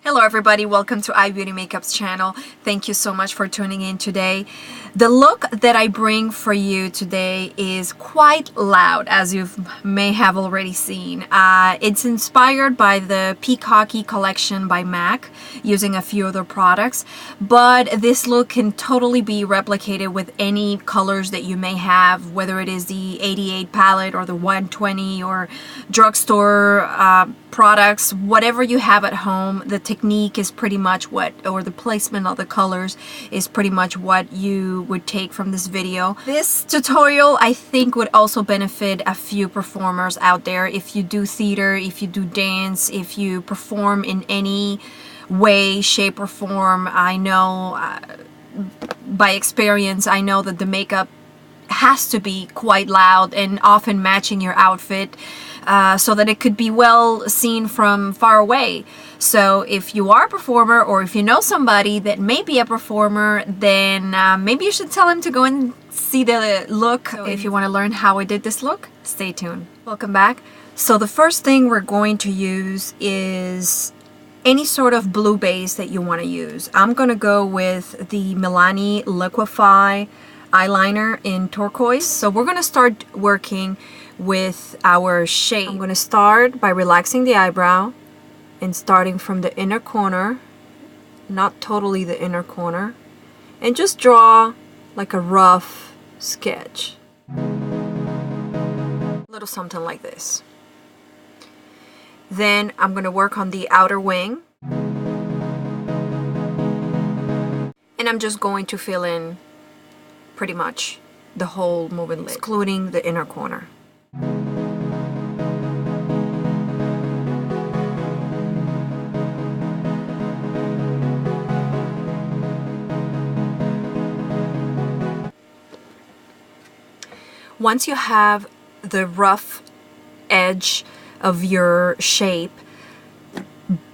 Hello everybody, welcome to iBeauty Makeup's channel. Thank you so much for tuning in today. The look that I bring for you today is quite loud, as you may have already seen. It's inspired by the Peacocky collection by MAC, using a few other products, but this look can totally be replicated with any colors that you may have, whether it is the 88 palette or the 120 or drugstore products, whatever you have at home. The technique is pretty much what, or the placement of the colors is pretty much what you would take from this video. This tutorial I think would also benefit a few performers out there. If you do theater, if you do dance, if you perform in any way, shape or form, I know by experience, I know that the makeup has to be quite loud and often matching your outfit so that it could be well seen from far away. So if you are a performer, or if you know somebody that may be a performer, then maybe you should tell him to go and see the look. So if you want to learn how I did this look, stay tuned. Welcome back. So the first thing we're going to use is any sort of blue base that you want to use. I'm going to go with the Milani Liquify eyeliner in turquoise. So we're going to start working with our shade. I'm going to start by relaxing the eyebrow and starting from the inner corner, not totally the inner corner, and just draw like a rough sketch. A little something like this. Then I'm going to work on the outer wing, and I'm just going to fill in pretty much the whole moving lid, excluding the inner corner. Once you have the rough edge of your shape,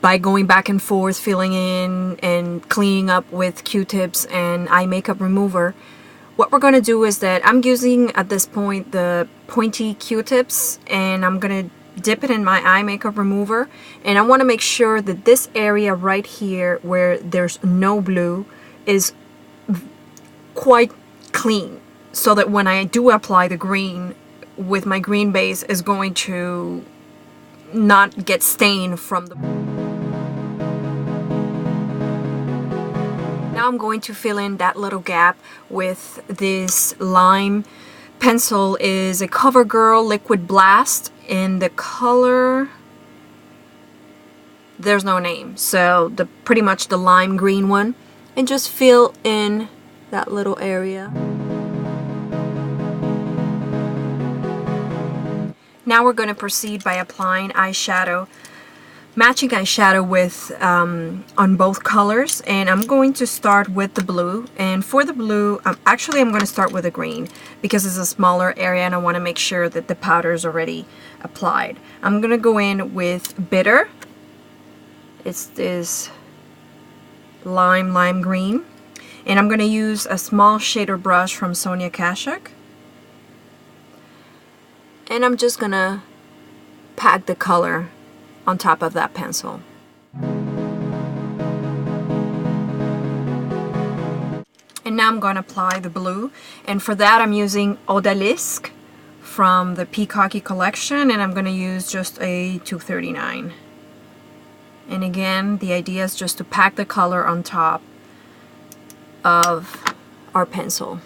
by going back and forth, filling in and cleaning up with Q-tips and eye makeup remover, what we're going to do is that I'm using at this point the pointy Q-tips, and I'm going to dip it in my eye makeup remover, and I want to make sure that this area right here where there's no blue is quite clean, so that when I do apply the green with my green base, is going to not get stained from the... Now I'm going to fill in that little gap with this lime pencil. Is a CoverGirl Liquid Blast in the color, there's no name, so pretty much the lime green one, and just fill in that little area. Now we're going to proceed by applying eyeshadow, matching eyeshadow with on both colors, and I'm going to start with the blue. And for the blue, actually I'm going to start with the green because it's a smaller area and I want to make sure that the powder is already applied. I'm going to go in with Bitter. It's this lime green, and I'm going to use a small shader brush from Sonia Kashuk. And I'm just gonna pack the color on top of that pencil. And now I'm going to apply the blue, and for that I'm using Odalisque from the Peacocky collection, and I'm going to use just a 239. And again, the idea is just to pack the color on top of our pencil.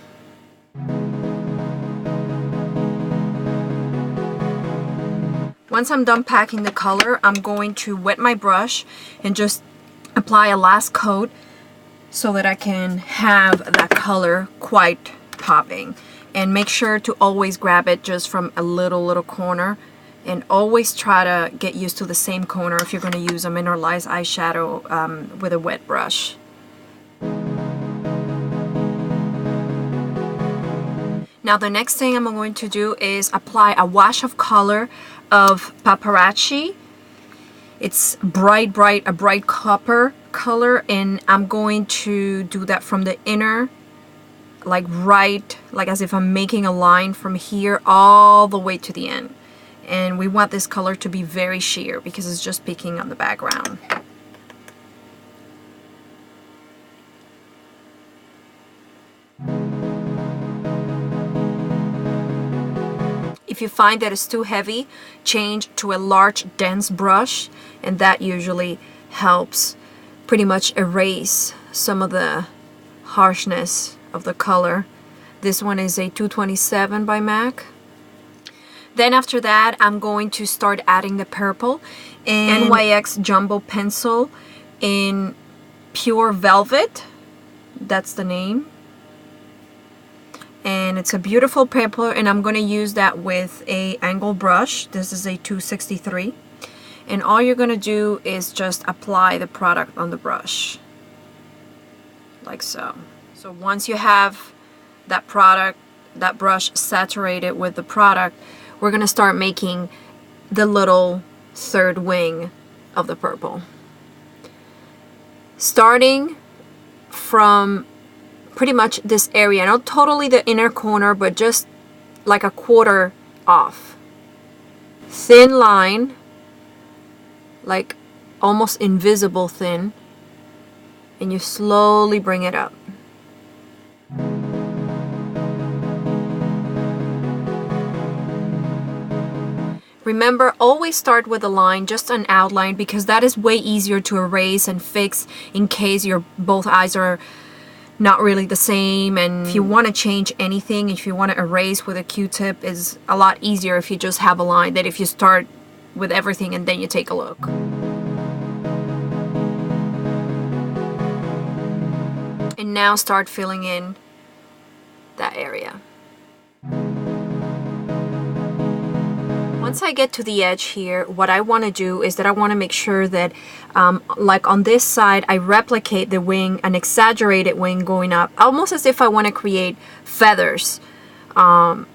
Once I'm done packing the color, I'm going to wet my brush and just apply a last coat so that I can have that color quite popping. And make sure to always grab it just from a little corner, and always try to get used to the same corner if you're going to use a mineralized eyeshadow with a wet brush. Now the next thing I'm going to do is apply a wash of color of Paparazzi. It's a bright copper color, and I'm going to do that from the inner, like as if I'm making a line from here all the way to the end. And we want this color to be very sheer because it's just peeking on the background. If you find that it's too heavy, change to a large dense brush, and that usually helps pretty much erase some of the harshness of the color. This one is a 227 by MAC. Then after that, I'm going to start adding the purple and NYX Jumbo Pencil in Pure Velvet. That's the name. And it's a beautiful purple, and I'm going to use that with a angle brush. This is a 263. And all you're going to do is just apply the product on the brush. Like so. So once you have that brush saturated with the product, we're going to start making the little third wing of the purple. Starting from pretty much this area, not totally the inner corner, but just like a quarter off. Thin line, like almost invisible thin, and you slowly bring it up. Remember, always start with a line, just an outline, because that is way easier to erase and fix in case your both eyes are not really the same. And if you want to change anything, if you want to erase with a Q-tip, is a lot easier if you just have a line than if you start with everything and then you take a look. And now start filling in that area. Once I get to the edge here, what I want to do is that I want to make sure that like on this side, I replicate the wing, an exaggerated wing going up, almost as if I want to create feathers. But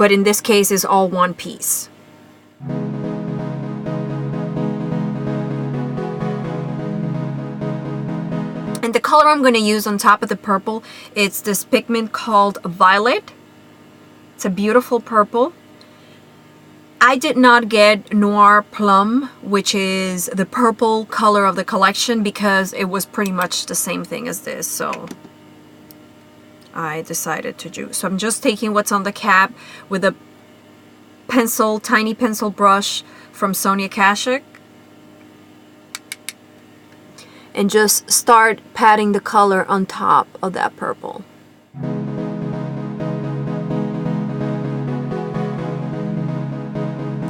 in this case, it's all one piece. And the color I'm going to use on top of the purple, it's this pigment called Violet. It's a beautiful purple. I did not get Noir Plum, which is the purple color of the collection, because it was pretty much the same thing as this, so I decided to do. So I'm just taking what's on the cap with a pencil, tiny pencil brush from Sonia Kashuk, and just start patting the color on top of that purple.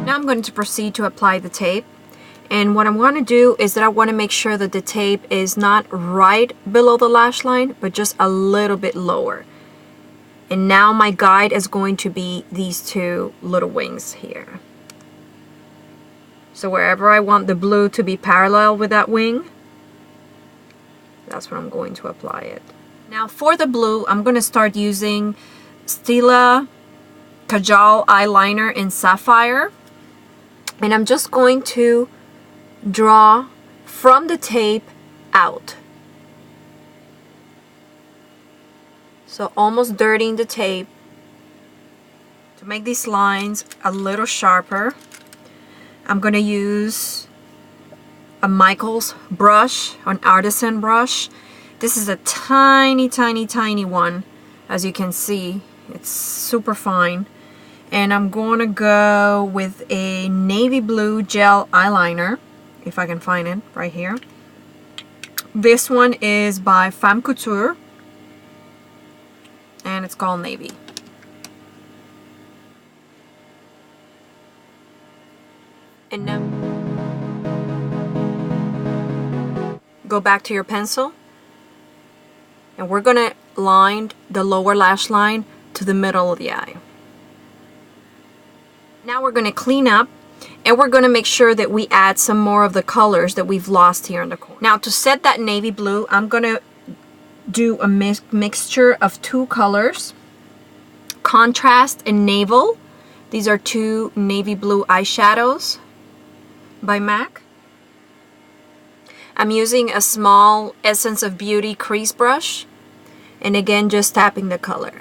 Now I'm going to proceed to apply the tape, and what I want to do is that I want to make sure that the tape is not right below the lash line, but just a little bit lower. And now my guide is going to be these two little wings here. So wherever I want the blue to be parallel with that wing, that's where I'm going to apply it. Now for the blue, I'm going to start using Stila Kajal eyeliner in Sapphire. And I'm just going to draw from the tape out. So almost dirtying the tape to make these lines a little sharper. I'm going to use a Michaels brush, an artisan brush. This is a tiny, tiny, tiny one. As you can see, it's super fine. And I'm going to go with a navy blue gel eyeliner, if I can find it right here. This one is by Femme Couture, and it's called Navy. And now go back to your pencil, and we're going to line the lower lash line to the middle of the eye. Now we're going to clean up, and we're going to make sure that we add some more of the colors that we've lost here in the corner. Now to set that navy blue, I'm going to do a mixture of two colors, Contrast and Navel. These are two navy blue eyeshadows by MAC. I'm using a small Essence of Beauty crease brush, and again just tapping the color.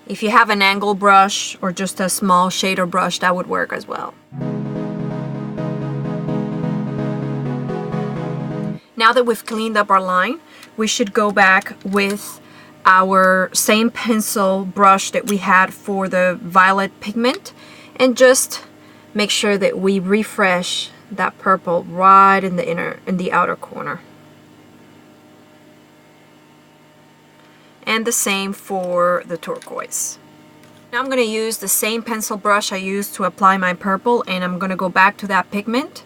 If you have an angle brush or just a small shader brush, that would work as well. Now that we've cleaned up our line, we should go back with our same pencil brush that we had for the violet pigment, and just make sure that we refresh that purple right in the outer corner. And the same for the turquoise. Now I'm going to use the same pencil brush I used to apply my purple, and I'm going to go back to that pigment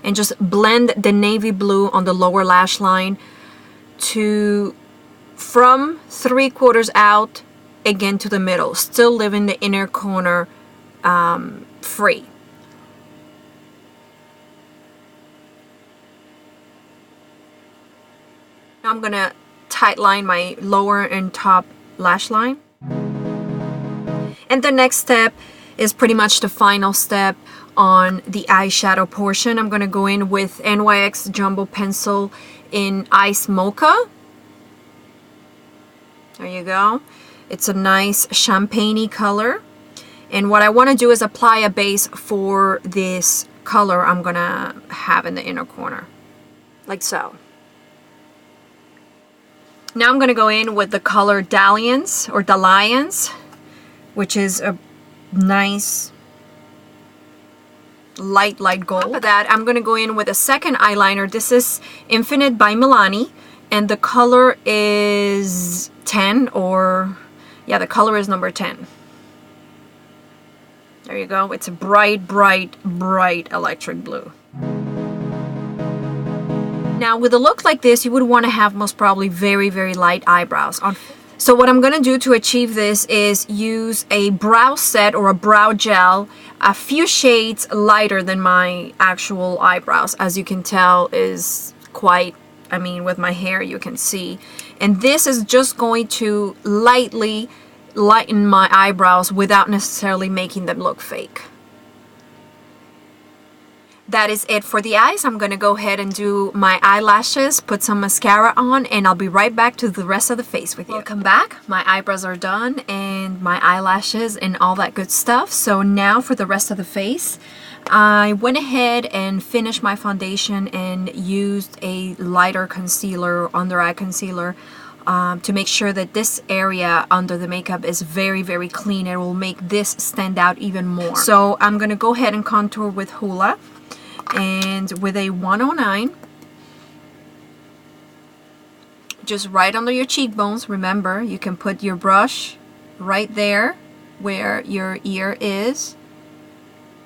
and just blend the navy blue on the lower lash line to from 3/4 out again to the middle, still leaving the inner corner free. Now I'm going to tight line my lower and top lash line. And the next step is pretty much the final step on the eyeshadow portion. I'm going to go in with NYX Jumbo Pencil in Ice Mocha. There you go. It's a nice champagne-y color. And what I want to do is apply a base for this color I'm going to have in the inner corner. Like so. Now I'm going to go in with the color Dalliance or Dalliance, which is a nice light gold. After that, I'm going to go in with a second eyeliner. This is Infinite by Milani, and the color is 10, or yeah, the color is number 10. There you go. It's a bright electric blue. Now with a look like this, you would want to have most probably very light eyebrows on. So what I'm going to do to achieve this is use a brow set or a brow gel a few shades lighter than my actual eyebrows. As you can tell, is quite, I mean, with my hair you can see. And this is just going to lightly lighten my eyebrows without necessarily making them look fake. That is it for the eyes. I'm going to go ahead and do my eyelashes, put some mascara on, and I'll be right back to the rest of the face with you. Welcome back. My eyebrows are done and my eyelashes and all that good stuff. So now for the rest of the face, I went ahead and finished my foundation and used a lighter concealer, under eye concealer, to make sure that this area under the makeup is very clean. It will make this stand out even more. So I'm going to go ahead and contour with Hoola. And with a 109, just right under your cheekbones. Remember, you can put your brush right there where your ear is,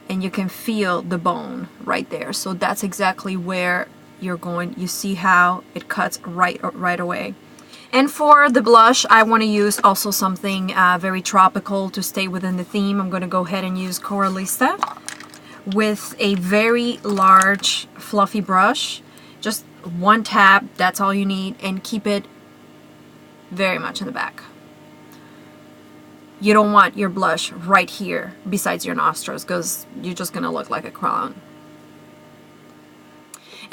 and you can feel the bone right there. So that's exactly where you're going. You see how it cuts right away. And for the blush, I want to use also something very tropical to stay within the theme. I'm going to go ahead and use Coralista with a very large fluffy brush. Just one tap, that's all you need, and keep it very much in the back. You don't want your blush right here besides your nostrils, because you're just gonna look like a clown.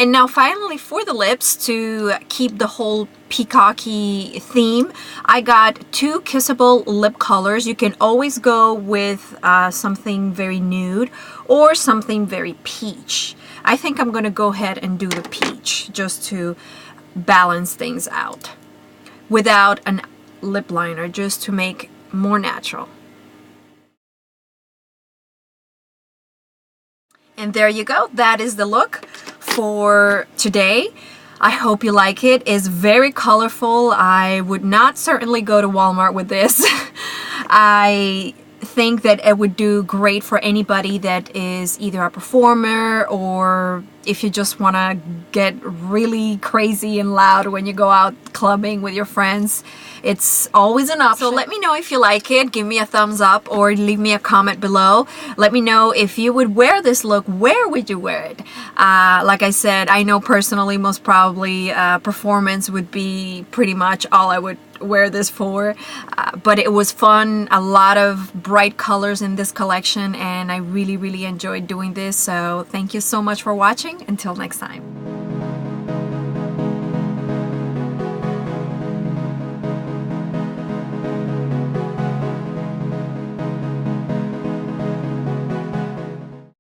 And now finally for the lips, to keep the whole peacocky theme, I got two kissable lip colors. You can always go with something very nude or something very peach. I think I'm gonna go ahead and do the peach just to balance things out without a lip liner, just to make more natural. And there you go. That is the look for today. I hope you like it. It's very colorful. I would not certainly go to Walmart with this. I think that it would do great for anybody that is either a performer, or if you just want to get really crazy and loud when you go out clubbing with your friends. It's always an option. So let me know if you like it. Give me a thumbs up or leave me a comment below. Let me know if you would wear this look. Where would you wear it? Like I said, I know personally most probably performance would be pretty much all I would wear this for. But it was fun. A lot of bright colors in this collection, and I really enjoyed doing this. So thank you so much for watching. Until next time.